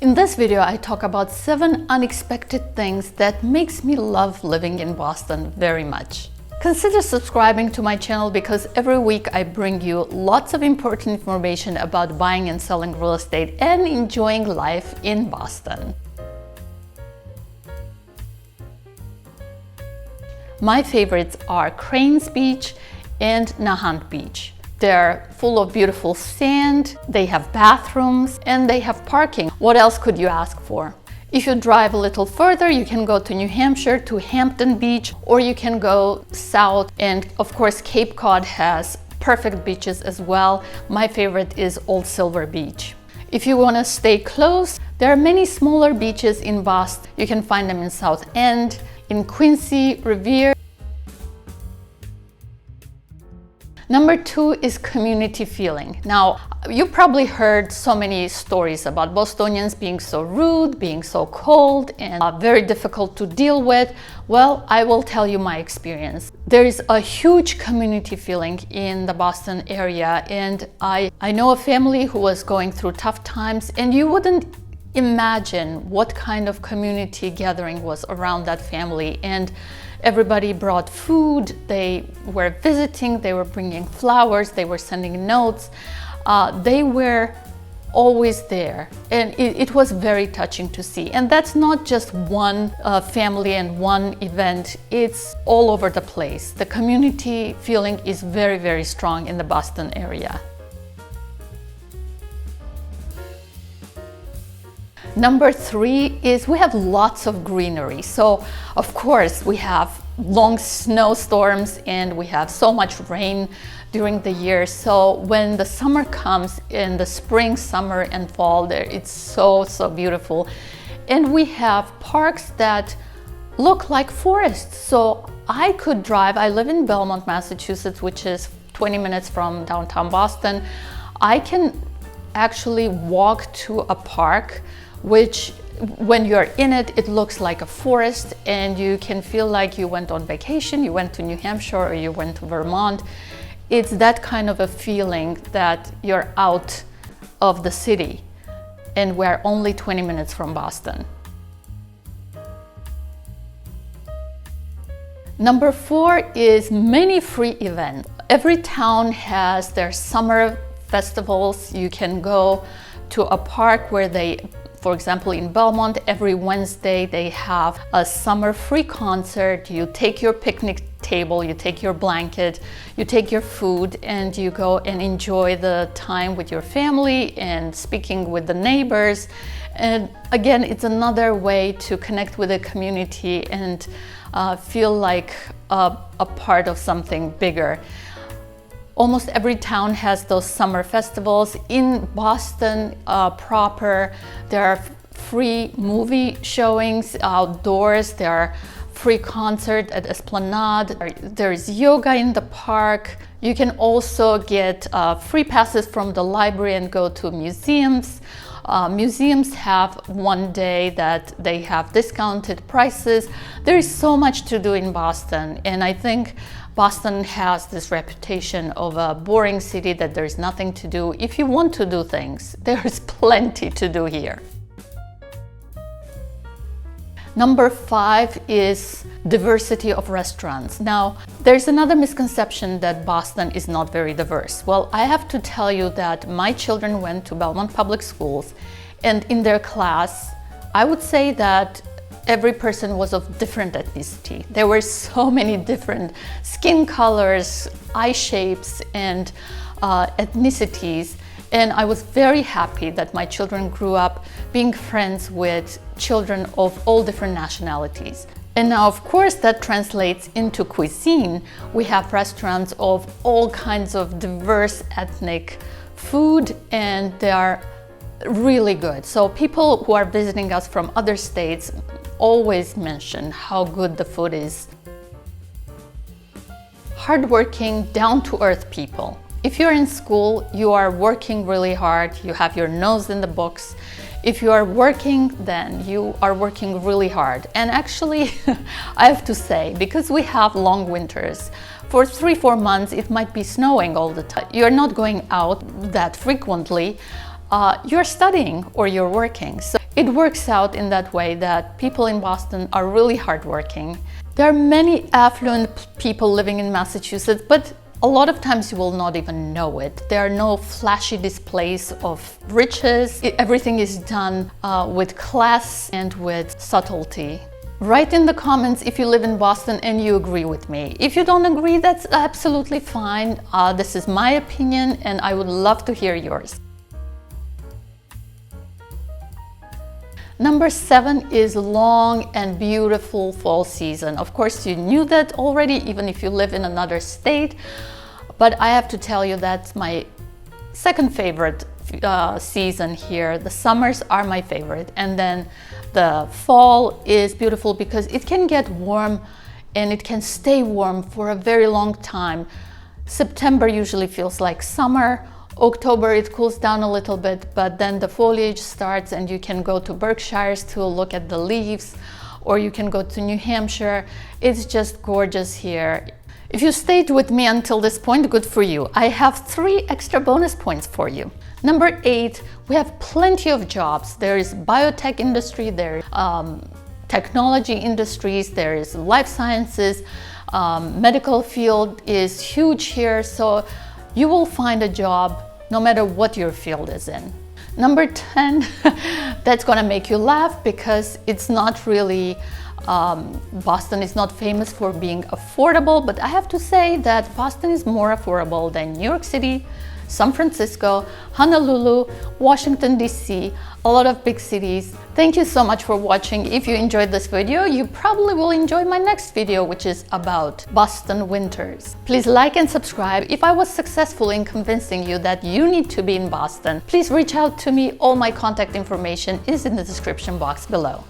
In this video, I talk about 7 unexpected things that makes me love living in Boston very much. Consider subscribing to my channel because every week I bring you lots of important information about buying and selling real estate and enjoying life in Boston. My favorites are Cranes Beach and Noune Beach. They're full of beautiful sand, they have bathrooms, and they have parking. What else could you ask for? If you drive a little further, you can go to New Hampshire, to Hampton Beach, or you can go south. And of course, Cape Cod has perfect beaches as well. My favorite is Old Silver Beach. If you want to stay close, there are many smaller beaches in Boston. You can find them in South End, in Quincy, Revere. Number 2 is community feeling. Now, you probably heard so many stories about Bostonians being so rude, being so cold, and very difficult to deal with. Well, I will tell you my experience. There is a huge community feeling in the Boston area, and I know a family who was going through tough times, and you wouldn't imagine what kind of community gathering was around that family. And everybody brought food, they were visiting, they were bringing flowers, they were sending notes. They were always there, and it was very touching to see. And that's not just one family and one event, it's all over the place. The community feeling is very, very strong in the Boston area. Number 3 is we have lots of greenery. So of course we have long snowstorms and we have so much rain during the year. So when the summer comes, in the spring, summer and fall, it's so beautiful. And we have parks that look like forests. So I could drive, I live in Belmont, Massachusetts, which is 20 minutes from downtown Boston. I can actually walk to a park which when you're in it, it looks like a forest and you can feel like you went on vacation, you went to New Hampshire or you went to Vermont. It's that kind of a feeling that you're out of the city, and we're only 20 minutes from Boston. Number 4 is many free events. Every town has their summer festivals. You can go to a park where for example, in Belmont, every Wednesday they have a summer free concert. You take your picnic table, you take your blanket, you take your food, and you go and enjoy the time with your family and speaking with the neighbors. And again, it's another way to connect with the community and feel like a part of something bigger. Almost every town has those summer festivals. In Boston proper, there are free movie showings outdoors, there are free concerts at Esplanade, there is yoga in the park. You can also get free passes from the library and go to museums. Museums have one day that they have discounted prices. There is so much to do in Boston, and I think Boston has this reputation of a boring city that there's nothing to do. If you want to do things, there's plenty to do here. Number 5 is diversity of restaurants. Now, there's another misconception that Boston is not very diverse. Well, I have to tell you that my children went to Belmont Public Schools, and in their class, I would say that every person was of different ethnicity. There were so many different skin colors, eye shapes, and ethnicities. And I was very happy that my children grew up being friends with children of all different nationalities. And now, of course, that translates into cuisine. We have restaurants of all kinds of diverse ethnic food, and they are really good. So people who are visiting us from other states always mention how good the food is. Hardworking, down-to-earth people. If you're in school, you are working really hard, you have your nose in the books. If you are working, then you are working really hard. And actually, I have to say, because we have long winters, for 3-4 months it might be snowing all the time. You're not going out that frequently. You're studying or you're working. So It works out in that way that people in Boston are really hardworking. There are many affluent people living in Massachusetts, but a lot of times you will not even know it. There are no flashy displays of riches. Everything is done with class and with subtlety. Write in the comments if you live in Boston and you agree with me. If you don't agree, that's absolutely fine. This is my opinion and I would love to hear yours. Number 7 is long and beautiful fall season. Of course, you knew that already, even if you live in another state. But I have to tell you that's my second favorite season here. The summers are my favorite. And then the fall is beautiful because it can get warm and it can stay warm for a very long time. September usually feels like summer. October it cools down a little bit, but then the foliage starts and you can go to Berkshires to look at the leaves, or you can go to New Hampshire. It's just gorgeous here. If you stayed with me until this point, good for you. I have 3 extra bonus points for you. Number 8, we have plenty of jobs. There is biotech industry, there is technology industries, there is life sciences, medical field is huge here. So you will find a job no matter what your field is in. Number 10, that's gonna make you laugh because it's not really, Boston is not famous for being affordable, but I have to say that Boston is more affordable than New York City, San Francisco, Honolulu, Washington, D.C., a lot of big cities. Thank you so much for watching. If you enjoyed this video, you probably will enjoy my next video, which is about Boston winters. Please like and subscribe. If I was successful in convincing you that you need to be in Boston, please reach out to me. All my contact information is in the description box below.